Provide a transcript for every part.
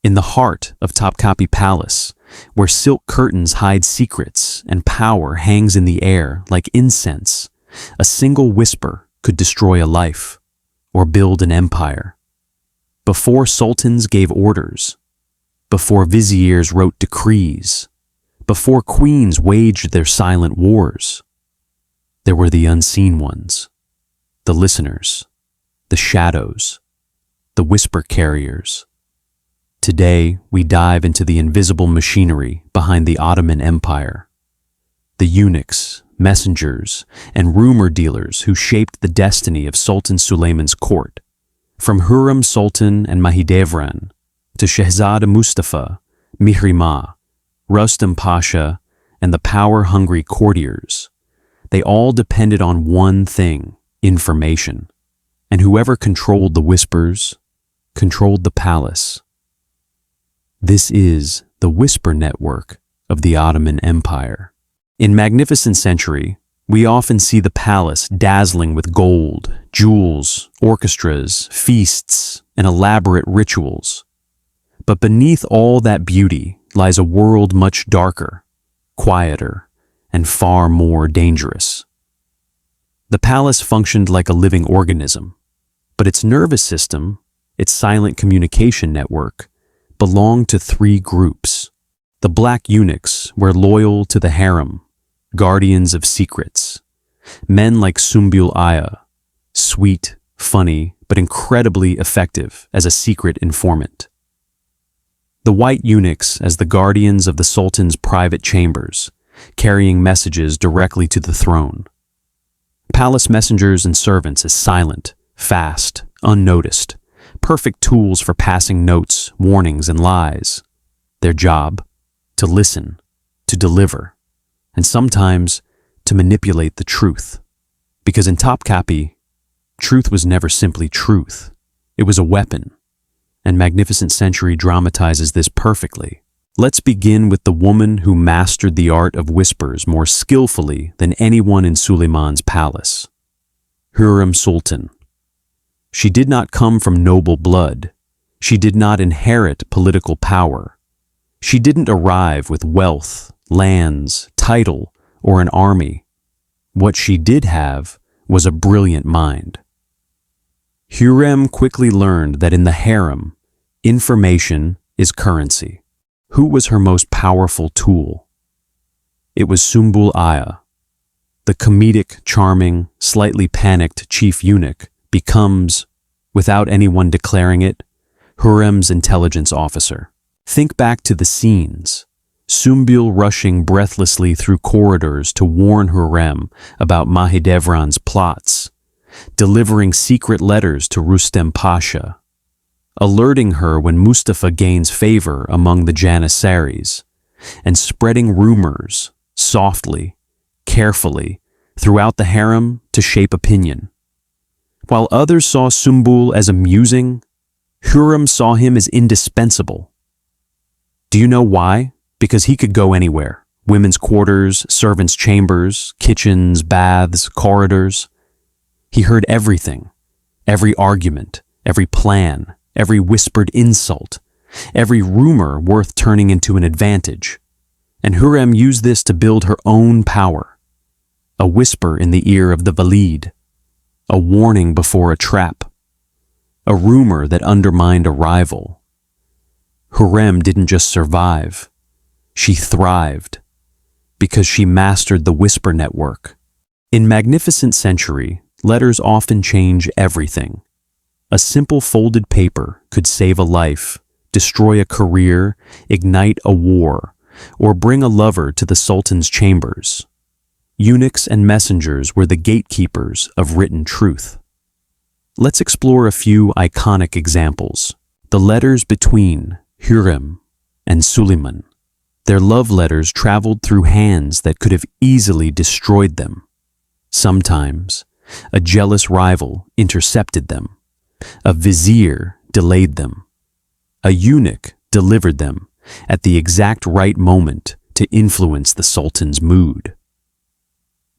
In the heart of Topkapi Palace, where silk curtains hide secrets and power hangs in the air like incense, a single whisper could destroy a life or build an empire. Before sultans gave orders, before viziers wrote decrees, before queens waged their silent wars, there were the unseen ones, the listeners, the shadows, the whisper carriers. Today, we dive into the invisible machinery behind the Ottoman Empire. The eunuchs, messengers, and rumor dealers who shaped the destiny of Sultan Suleiman's court. From Hurem Sultan and Mahidevran to Shehzada Mustafa, Mihrimah, Rustam Pasha, and the power-hungry courtiers, they all depended on one thing, information. And whoever controlled the whispers, controlled the palace. This is the whisper network of the Ottoman Empire. In Magnificent Century, we often see the palace dazzling with gold, jewels, orchestras, feasts, and elaborate rituals. But beneath all that beauty lies a world much darker, quieter, and far more dangerous. The palace functioned like a living organism, but its nervous system, its silent communication network, belonged to three groups. The black eunuchs were loyal to the harem, guardians of secrets. Men like Sümbül Aya, sweet, funny, but incredibly effective as a secret informant. The white eunuchs as the guardians of the sultan's private chambers, carrying messages directly to the throne. Palace messengers and servants as silent, fast, unnoticed, perfect tools for passing notes, warnings, and lies. Their job? To listen, to deliver, and sometimes to manipulate the truth. Because in Topkapi, truth was never simply truth. It was a weapon, and Magnificent Century dramatizes this perfectly. Let's begin with the woman who mastered the art of whispers more skillfully than anyone in Suleiman's palace. Hurem Sultan. She did not come from noble blood. She did not inherit political power. She didn't arrive with wealth, lands, title, or an army. What she did have was a brilliant mind. Hurem quickly learned that in the harem, information is currency. Who was her most powerful tool? It was Sümbül Aya. The comedic, charming, slightly panicked chief eunuch becomes, without anyone declaring it, Hurem's intelligence officer. Think back to the scenes. Sümbül rushing breathlessly through corridors to warn Hurem about Mahidevran's plots, delivering secret letters to Rustem Pasha, alerting her when Mustafa gains favor among the Janissaries, and spreading rumors, softly, carefully, throughout the harem to shape opinion. While others saw Sümbül as amusing, Hurem saw him as indispensable. Do you know why? Because he could go anywhere. Women's quarters, servants' chambers, kitchens, baths, corridors. He heard everything, every argument, every plan, every whispered insult, every rumor worth turning into an advantage. And Hurem used this to build her own power. A whisper in the ear of the Valide, a warning before a trap, a rumor that undermined a rival. Hurem didn't just survive, she thrived, because she mastered the whisper network. In Magnificent Century, letters often change everything. A simple folded paper could save a life, destroy a career, ignite a war, or bring a lover to the Sultan's chambers. Eunuchs and messengers were the gatekeepers of written truth. Let's explore a few iconic examples. The letters between Hurem and Suleiman. Their love letters traveled through hands that could have easily destroyed them. Sometimes, a jealous rival intercepted them. A vizier delayed them. A eunuch delivered them at the exact right moment to influence the Sultan's mood.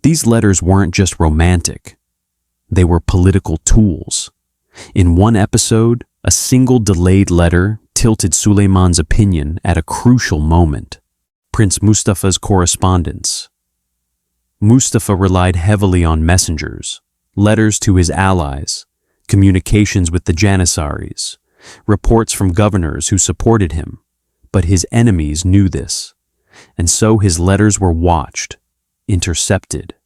These letters weren't just romantic. They were political tools. In one episode, a single delayed letter tilted Suleiman's opinion at a crucial moment. Prince Mustafa's correspondence. Mustafa relied heavily on messengers, letters to his allies, communications with the Janissaries, reports from governors who supported him, but his enemies knew this, and so his letters were watched, intercepted,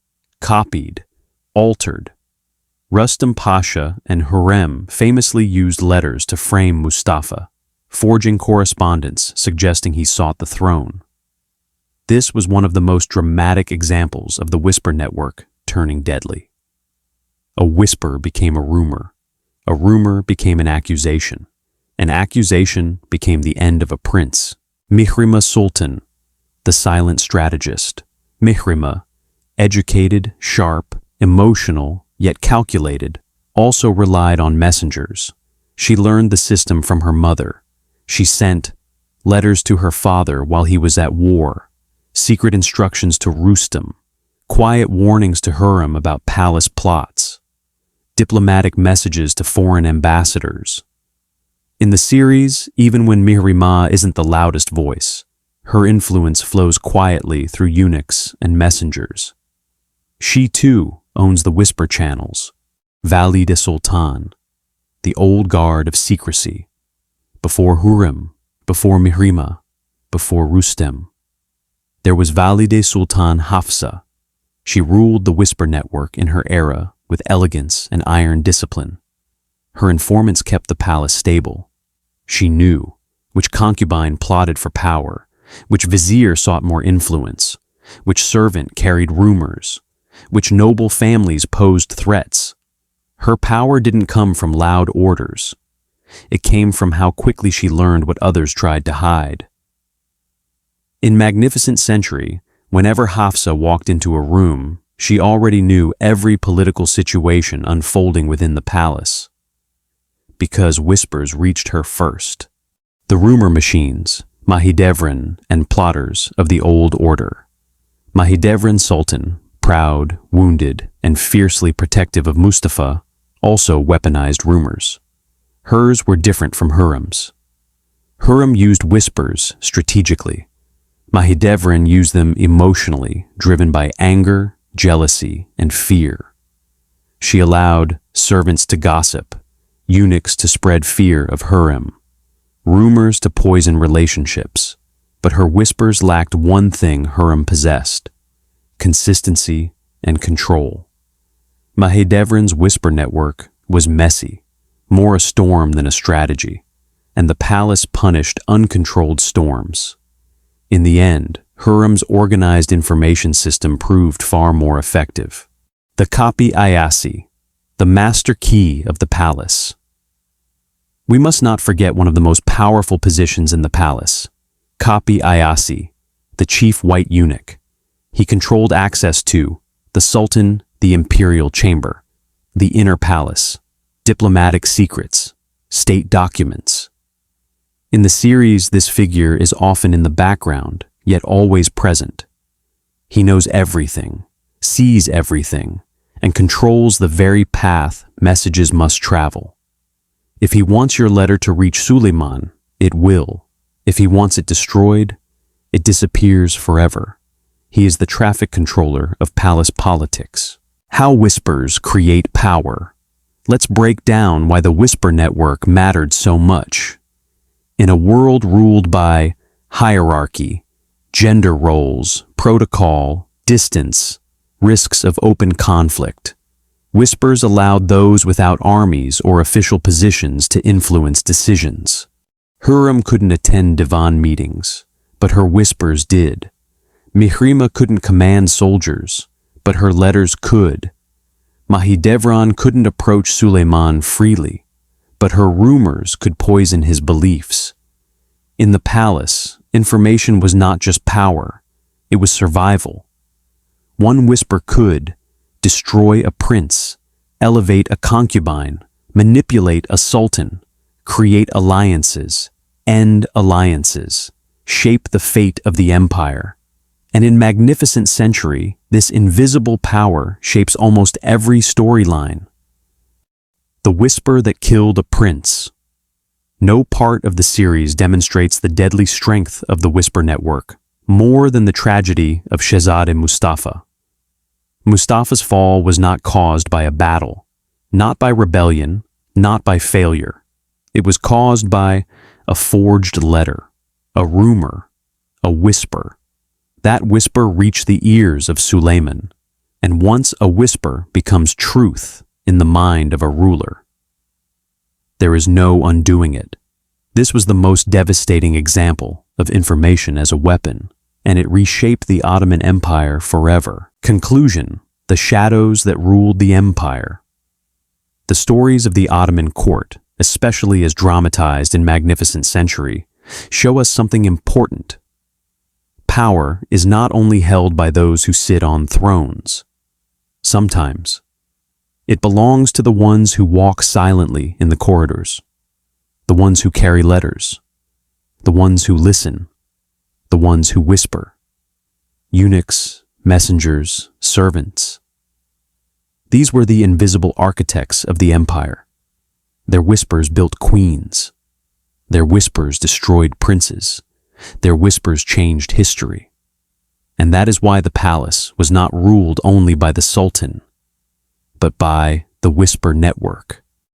copied, altered. Rustam Pasha and Hurem famously used letters to frame Mustafa, forging correspondence suggesting he sought the throne. This was one of the most dramatic examples of the whisper network turning deadly. A whisper became a rumor became an accusation became the end of a prince. Mihrima Sultan, the silent strategist. Mihrima, educated, sharp, emotional, yet calculated, also relied on messengers. She learned the system from her mother. She sent letters to her father while he was at war, secret instructions to Rustam, quiet warnings to Hurem about palace plots, diplomatic messages to foreign ambassadors. In the series, even when Mihrima isn't the loudest voice, her influence flows quietly through eunuchs and messengers. She too owns the whisper channels, Valide Sultan, the old guard of secrecy, before Hurem, before Mihrima, before Rustem. There was Valide Sultan Hafsa. She ruled the whisper network in her era with elegance and iron discipline. Her informants kept the palace stable. She knew which concubine plotted for power, which vizier sought more influence, which servant carried rumors, which noble families posed threats. Her power didn't come from loud orders. It came from how quickly she learned what others tried to hide. In Magnificent Century, whenever Hafsa walked into a room, she already knew every political situation unfolding within the palace, because whispers reached her first. The rumor machines, Mahidevran and plotters of the old order. Mahidevran Sultan, proud, wounded, and fiercely protective of Mustafa, also weaponized rumors. Hers were different from Hurem's. Hurem used whispers strategically. Mahidevran used them emotionally, driven by anger, jealousy, and fear. She allowed servants to gossip, eunuchs to spread fear of Hurem, rumors to poison relationships, but her whispers lacked one thing Hurem possessed: consistency and control. Mahidevran's whisper network was messy, more a storm than a strategy, and the palace punished uncontrolled storms. In the end, Hurem's organized information system proved far more effective. The Kapi Ayasi, the master key of the palace. We must not forget one of the most powerful positions in the palace, Kapi Ayasi, the chief white eunuch. He controlled access to the Sultan, the imperial chamber, the inner palace, diplomatic secrets, state documents. In the series, this figure is often in the background, yet always present. He knows everything, sees everything, and controls the very path messages must travel. If he wants your letter to reach Suleiman, it will. If he wants it destroyed, it disappears forever. He is the traffic controller of palace politics. How whispers create power. Let's break down why the whisper network mattered so much. In a world ruled by hierarchy, gender roles, protocol, distance, risks of open conflict, whispers allowed those without armies or official positions to influence decisions. Hurem couldn't attend divan meetings, but her whispers did. Mihrima couldn't command soldiers, but her letters could. Mahidevran couldn't approach Suleiman freely, but her rumors could poison his beliefs. In the palace, information was not just power, it was survival. One whisper could destroy a prince, elevate a concubine, manipulate a sultan, create alliances, end alliances, shape the fate of the empire. And in Magnificent Century, this invisible power shapes almost every storyline. The whisper that killed a prince. No part of the series demonstrates the deadly strength of the Whisper Network, more than the tragedy of Shehzade Mustafa. Mustafa's fall was not caused by a battle, not by rebellion, not by failure. It was caused by a forged letter, a rumor, a whisper. That whisper reached the ears of Suleiman, and once a whisper becomes truth in the mind of a ruler, there is no undoing it. This was the most devastating example of information as a weapon, and it reshaped the Ottoman Empire forever. Conclusion: the shadows that ruled the empire. The stories of the Ottoman court, especially as dramatized in Magnificent Century, show us something important. Power is not only held by those who sit on thrones. Sometimes, it belongs to the ones who walk silently in the corridors, the ones who carry letters, the ones who listen, the ones who whisper. Eunuchs, messengers, servants. These were the invisible architects of the empire. Their whispers built queens. Their whispers destroyed princes. Their whispers changed history. And that is why the palace was not ruled only by the Sultan, but by the Whisper Network.